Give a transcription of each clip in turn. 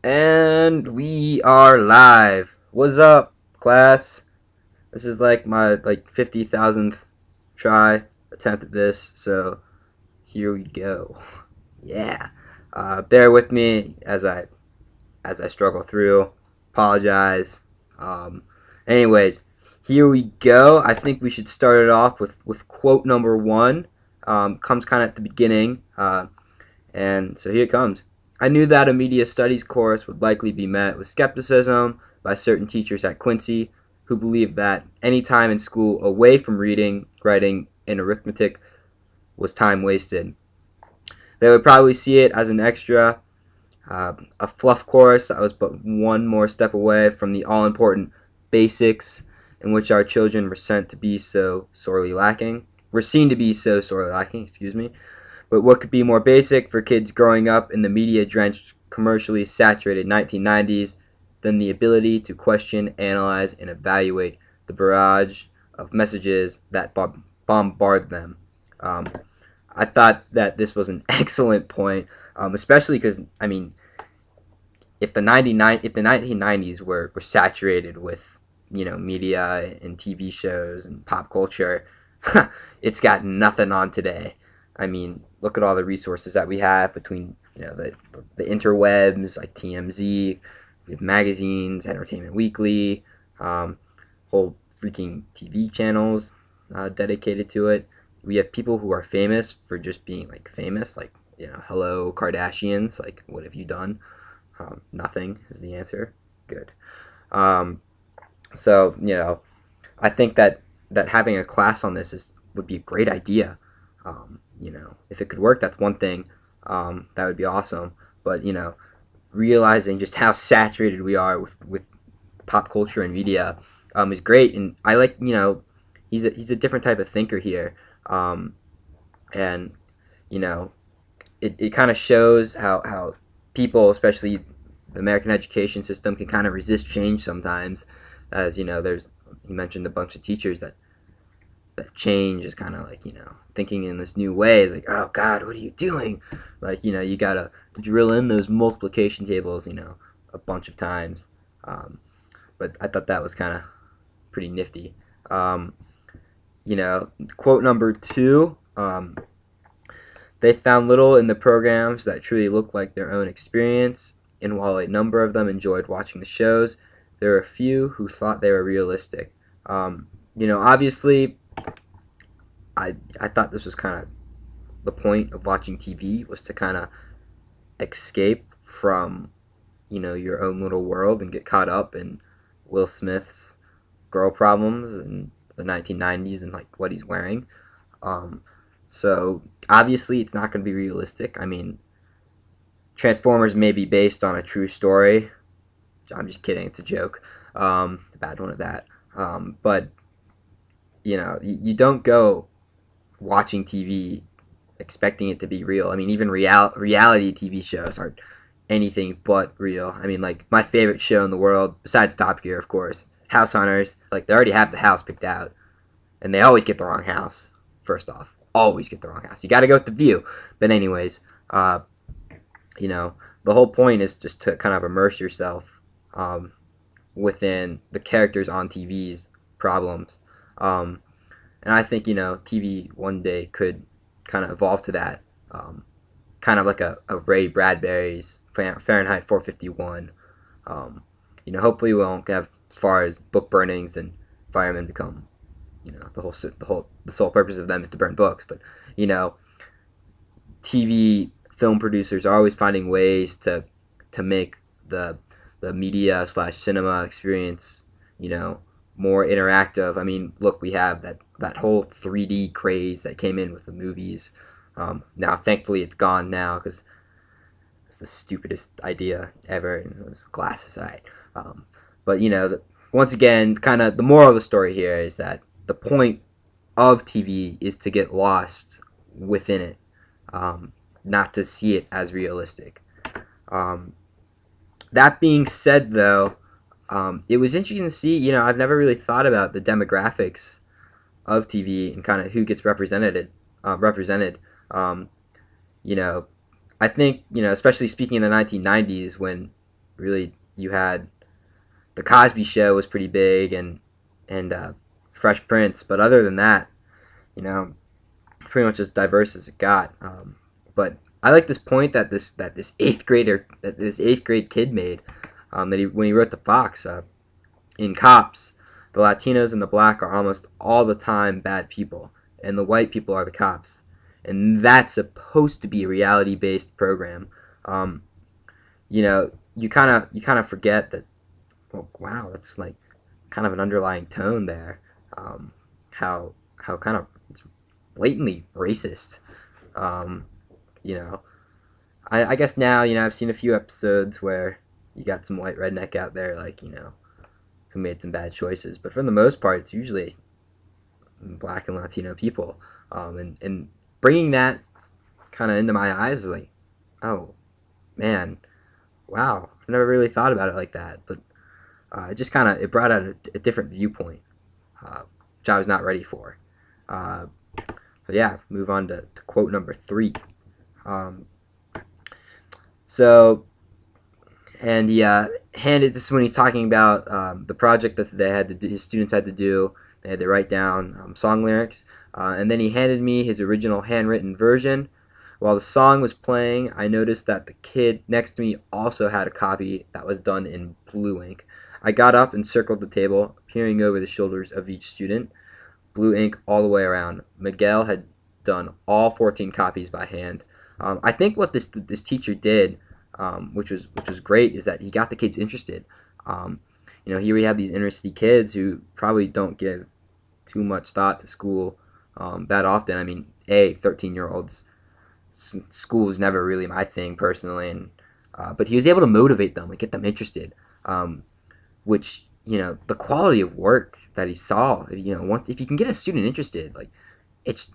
And we are live. What's up, class? This is like my 50,000th try attempt at this, so here we go. Yeah. Bear with me as I struggle through. Apologize. Um, anyways, here we go. I think we should start it off with quote number one. Comes kind of at the beginning, and so here it comes. I knew that a media studies course would likely be met with skepticism by certain teachers at Quincy who believed that any time in school away from reading, writing, and arithmetic was time wasted. They would probably see it as an extra, a fluff course that was but one more step away from the all important basics in which our children were sent to be so sorely lacking. Were seen to be so sorely lacking, excuse me. But what could be more basic for kids growing up in the media-drenched, commercially saturated 1990s than the ability to question, analyze, and evaluate the barrage of messages that bombard them? Um, I thought that this was an excellent point, especially because if the 1990s were saturated with media and TV shows and pop culture, it's got nothing on today. I mean, look at all the resources that we have between the interwebs like TMZ, we have magazines, Entertainment Weekly, whole freaking TV channels dedicated to it. We have people who are famous for just being like famous, like hello Kardashians. Like, what have you done? Nothing is the answer. Good. Um, so I think that having a class on this would be a great idea. If it could work, that's one thing. That would be awesome. But realizing just how saturated we are with pop culture and media is great. And I like he's a different type of thinker here, and it kind of shows how people, especially the American education system, can kind of resist change sometimes. As he mentioned a bunch of teachers that change is kind of like thinking in this new way is like, oh God, what are you doing? Like you gotta drill in those multiplication tables a bunch of times. But I thought that was kind of pretty nifty. Um, Quote number two. They found little in the programs that truly looked like their own experience, and while a number of them enjoyed watching the shows, there were a few who thought they were realistic. Obviously, I thought this was kind of the point of watching TV, was to kind of escape from your own little world and get caught up in Will Smith's girl problems and the 1990s and like what he's wearing. Um, so obviously it's not going to be realistic. I mean, Transformers may be based on a true story. I'm just kidding. It's a joke. The bad one of that. But you don't go watching TV expecting it to be real. I mean, even reality TV shows aren't anything but real. I mean, like my favorite show in the world, besides Top Gear, of course, House Hunters. Like they already have the house picked out, and they always get the wrong house. First off, always get the wrong house. You got to go with the view. But anyways, you know, the whole point is just to kind of immerse yourself within the characters on TV's problems. Um, and I think TV one day could kind of evolve to that, kind of like a Ray Bradbury's Fahrenheit 451. Hopefully we won't have as far as book burnings and firemen become, the sole purpose of them is to burn books. But TV film producers are always finding ways to make the media slash cinema experience, more interactive. I mean, look, we have that whole 3D craze that came in with the movies. Now, thankfully, it's gone now because it's the stupidest idea ever. And those glasses, all right. But once again, kind of the moral of the story here is that the point of TV is to get lost within it, not to see it as realistic. Um, that being said, though, it was interesting to see. I've never really thought about the demographics of TV and kind of who gets represented. Um, you know, I think especially speaking in the 1990s when really you had the Cosby Show was pretty big, and Fresh Prince. But other than that, you know, pretty much as diverse as it got. But I like this point that this eighth grade kid made, that when he wrote to Fox, in Cops, the Latinos and the black are almost all the time bad people, and the white people are the cops, and that's supposed to be a reality based program. Um, you kind of forget that. Oh, wow, that's like kind of an underlying tone there. Um, how kind of it's blatantly racist. Um, you know, I guess now I've seen a few episodes where you got some white redneck out there, like who made some bad choices, but for the most part, it's usually black and Latino people. And bringing that kind of into my eyes is like, oh man, wow, I've never really thought about it like that. But it just kind of it brought out a different viewpoint, which I was not ready for. Uh, but yeah, move on to quote number 3. Um, so, and he handed this is when he's talking about the project that they had to do, his students had to do. They had to write down song lyrics, and then he handed me his original handwritten version. While the song was playing, I noticed that the kid next to me also had a copy that was done in blue ink. I got up and circled the table, peering over the shoulders of each student, blue ink all the way around. Miguel had done all 14 copies by hand. I think what this teacher did, which was great, is that he got the kids interested. Here we have these inner city kids who probably don't give too much thought to school that often. I mean, 13-year-olds. School was never really my thing personally, and but he was able to motivate them and get them interested, which the quality of work that he saw, once if you can get a student interested, like it's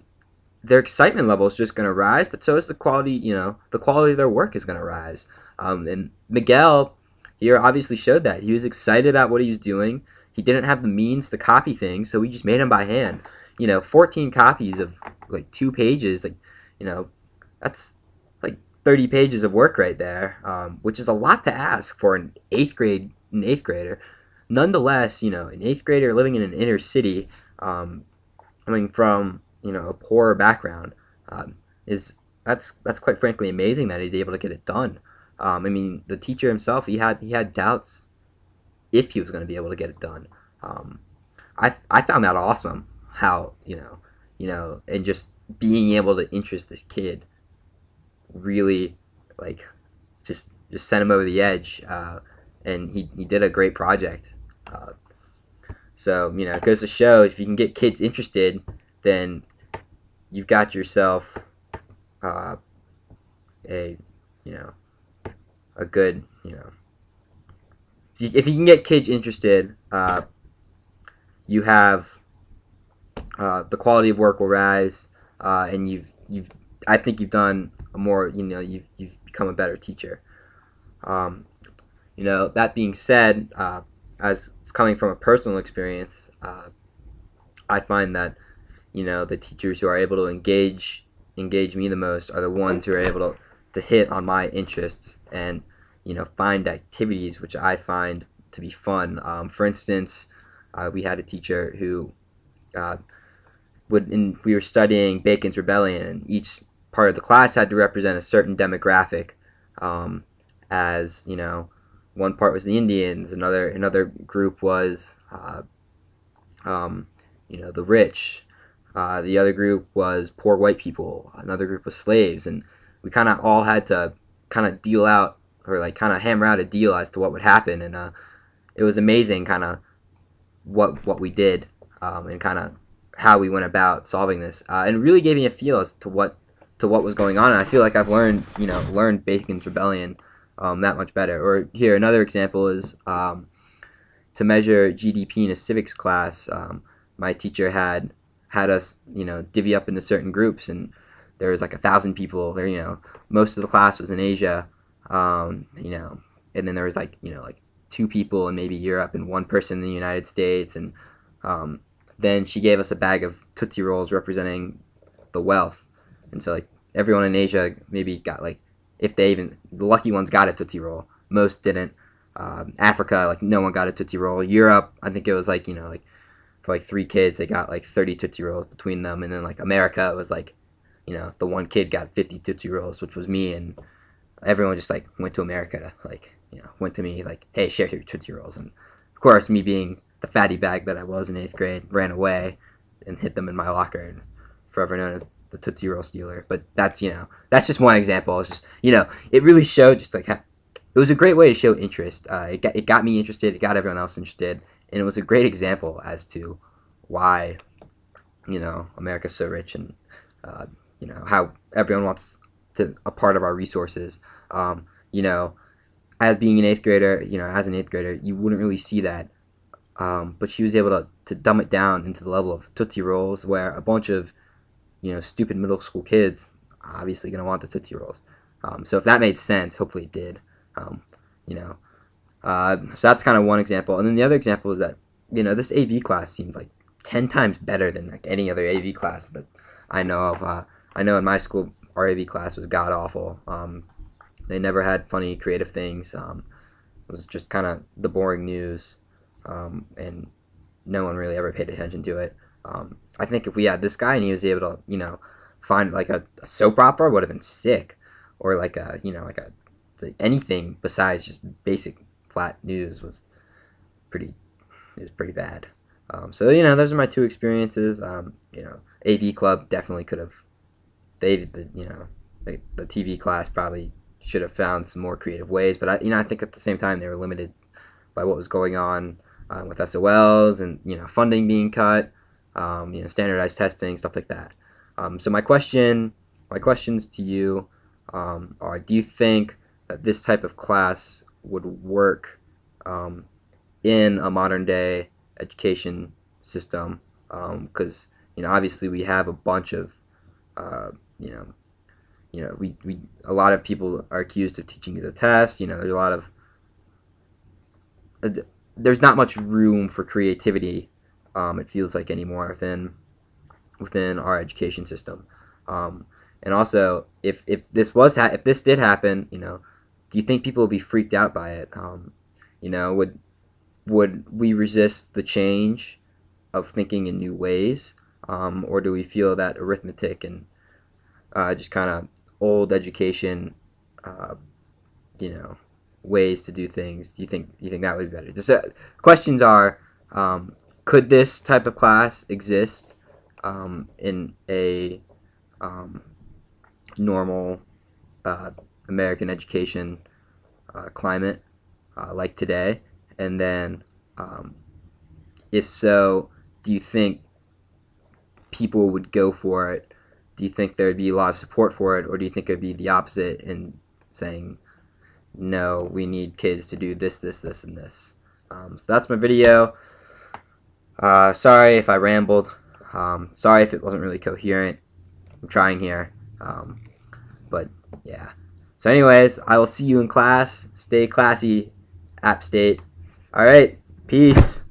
their excitement level is just going to rise, but so is the quality of their work is going to rise. And Miguel here obviously showed that he was excited about what he was doing. He didn't have the means to copy things, so he just made them by hand. 14 copies of like 2 pages, like that's like 30 pages of work right there, which is a lot to ask for an eighth grader. Nonetheless, an 8th grader living in an inner city, coming from a poorer background, is that's quite frankly amazing that he's able to get it done. I mean, the teacher himself, he had doubts if he was going to be able to get it done. I found that awesome. How and just being able to interest this kid really like just sent him over the edge, and he did a great project. So it goes to show, if you can get kids interested, then you've got yourself a good if you can get kids interested, you have the quality of work will rise, and I think you've done a more you've become a better teacher. That being said, as it's coming from a personal experience, I find that the teachers who are able to engage me the most are the ones who are able to hit on my interests and find activities which I find to be fun. For instance, we had a teacher who we were studying Bacon's Rebellion, and each part of the class had to represent a certain demographic. As one part was the Indians, another group was the rich, the other group was poor white people, another group was slaves, and we kind of all had to kind of deal out, or like kind of hammer out a deal as to what would happen, and it was amazing kind of what we did, and kind of how we went about solving this, and it really gave me a feel as to what was going on, and I feel like I've learned Bacon's Rebellion that much better. Or here, another example is to measure GDP in a civics class. My teacher had us, divvy up into certain groups, and there was like 1,000 people there. Most of the class was in Asia, and then there was like 2 people in maybe Europe and 1 person in the United States, and then she gave us a bag of Tootsie Rolls representing the wealth, and so like everyone in Asia maybe got like, if they even, the lucky ones got a Tootsie Roll, most didn't. Africa, like no one got a Tootsie Roll. Europe, I think it was like, like for like 3 kids, they got like 30 Tootsie Rolls between them. And then like America, it was like, the one kid got 50 Tootsie Rolls, which was me. And everyone just like went to America, like, went to me like, hey, share your Tootsie Rolls. And of course, me being the fatty bag that I was in 8th grade, ran away and hid them in my locker, and forever known as the Tootsie Roll stealer. But that's, that's just one example. It's just, it really showed just like how, it was a great way to show interest. It got me interested. It got everyone else interested. And it was a great example as to why, America's so rich, and, how everyone wants to a part of our resources. As being an 8th grader, as an 8th grader, you wouldn't really see that. But she was able to dumb it down into the level of Tootsie Rolls, where a bunch of, stupid middle school kids are obviously going to want the Tootsie Rolls. So if that made sense, hopefully it did. So that's kind of one example. And then the other example is that, this AV class seems like 10 times better than like any other AV class that I know of. I know in my school, our AV class was god-awful. They never had funny, creative things. It was just kind of the boring news, and no one really ever paid attention to it. I think if we had this guy and he was able to, find like a soap opera, would have been sick, or like a, anything besides just basic flat news was pretty bad. So those are my 2 experiences. AV club definitely could have. The TV class probably should have found some more creative ways, but I think at the same time they were limited by what was going on with SOLs and funding being cut, standardized testing, stuff like that. So my questions to you are: do you think that this type of class would work in a modern day education system? Because obviously we have a bunch of we a lot of people are accused of teaching you the test. There's a lot of there's not much room for creativity. It feels like anymore within our education system. And also, if this did happen, do you think people would be freaked out by it? Would we resist the change of thinking in new ways, or do we feel that arithmetic and just kind of old education, ways to do things? Do you think that would be better? Just, questions are: could this type of class exist in a normal American education climate like today? And then, if so, do you think people would go for it? Do you think there would be a lot of support for it, or do you think it would be the opposite and saying, no, we need kids to do this, this, this, and this? So that's my video. Sorry if I rambled. Sorry if it wasn't really coherent. I'm trying here. But yeah. So anyways, I will see you in class. Stay classy, App State. Alright, peace.